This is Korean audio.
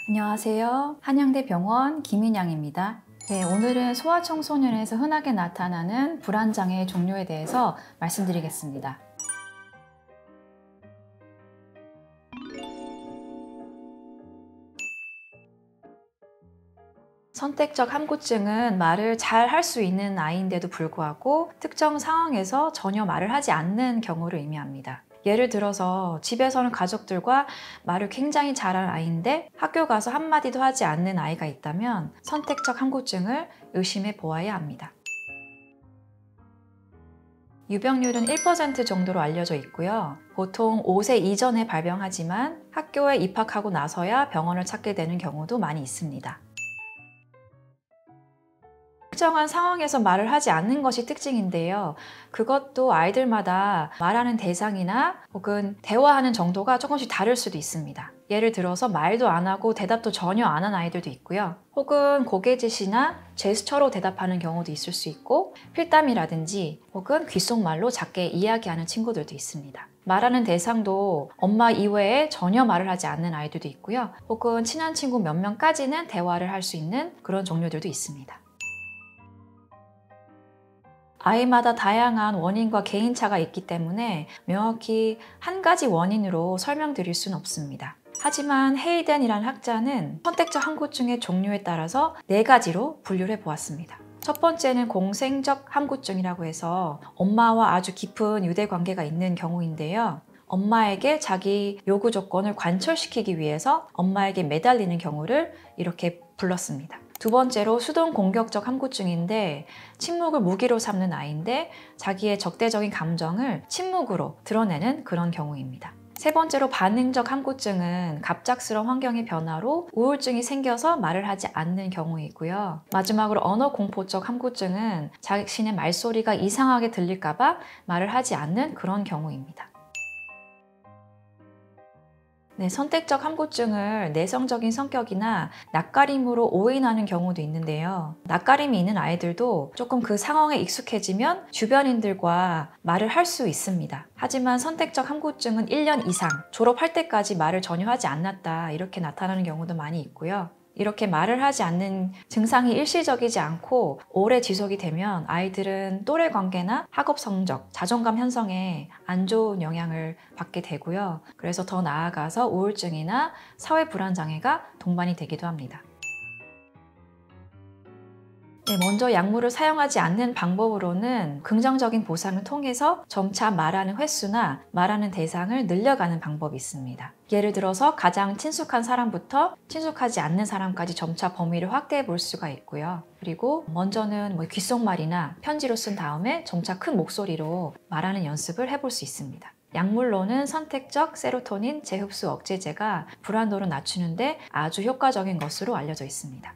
안녕하세요. 한양대병원 김인양입니다. 네, 오늘은 소아청소년에서 흔하게 나타나는 불안장애 종류에 대해서 말씀드리겠습니다. 선택적 함구증은 말을 잘 할 수 있는 아이인데도 불구하고 특정 상황에서 전혀 말을 하지 않는 경우를 의미합니다. 예를 들어서 집에서는 가족들과 말을 굉장히 잘하는 아이인데 학교 가서 한마디도 하지 않는 아이가 있다면 선택적 함구증을 의심해 보아야 합니다. 유병률은 1% 정도로 알려져 있고요. 보통 5세 이전에 발병하지만 학교에 입학하고 나서야 병원을 찾게 되는 경우도 많이 있습니다. 특정한 상황에서 말을 하지 않는 것이 특징인데요. 그것도 아이들마다 말하는 대상이나 혹은 대화하는 정도가 조금씩 다를 수도 있습니다. 예를 들어서 말도 안 하고 대답도 전혀 안 하는 아이들도 있고요. 혹은 고개짓이나 제스처로 대답하는 경우도 있을 수 있고 필담이라든지 혹은 귓속말로 작게 이야기하는 친구들도 있습니다. 말하는 대상도 엄마 이외에 전혀 말을 하지 않는 아이들도 있고요. 혹은 친한 친구 몇 명까지는 대화를 할 수 있는 그런 종류들도 있습니다. 아이마다 다양한 원인과 개인차가 있기 때문에 명확히 한 가지 원인으로 설명드릴 수는 없습니다. 하지만 헤이덴이라는 학자는 선택적 함구증의 종류에 따라서 4가지로 분류를 해보았습니다. 첫 번째는 공생적 함구증이라고 해서 엄마와 아주 깊은 유대관계가 있는 경우인데요. 엄마에게 자기 요구 조건을 관철시키기 위해서 엄마에게 매달리는 경우를 이렇게 불렀습니다. 두 번째로 수동 공격적 함구증인데 침묵을 무기로 삼는 아이인데 자기의 적대적인 감정을 침묵으로 드러내는 그런 경우입니다. 세 번째로 반응적 함구증은 갑작스러운 환경의 변화로 우울증이 생겨서 말을 하지 않는 경우이고요. 마지막으로 언어공포적 함구증은 자신의 말소리가 이상하게 들릴까봐 말을 하지 않는 그런 경우입니다. 네, 선택적 함구증을 내성적인 성격이나 낯가림으로 오인하는 경우도 있는데요. 낯가림이 있는 아이들도 조금 그 상황에 익숙해지면 주변인들과 말을 할 수 있습니다. 하지만 선택적 함구증은 1년 이상, 졸업할 때까지 말을 전혀 하지 않았다 이렇게 나타나는 경우도 많이 있고요. 이렇게 말을 하지 않는 증상이 일시적이지 않고 오래 지속이 되면 아이들은 또래 관계나 학업 성적, 자존감 형성에 안 좋은 영향을 받게 되고요. 그래서 더 나아가서 우울증이나 사회 불안 장애가 동반이 되기도 합니다. 네, 먼저 약물을 사용하지 않는 방법으로는 긍정적인 보상을 통해서 점차 말하는 횟수나 말하는 대상을 늘려가는 방법이 있습니다. 예를 들어서 가장 친숙한 사람부터 친숙하지 않는 사람까지 점차 범위를 확대해 볼 수가 있고요. 그리고 먼저는 귓속말이나 편지로 쓴 다음에 점차 큰 목소리로 말하는 연습을 해볼 수 있습니다. 약물로는 선택적 세로토닌 재흡수 억제제가 불안도를 낮추는데 아주 효과적인 것으로 알려져 있습니다.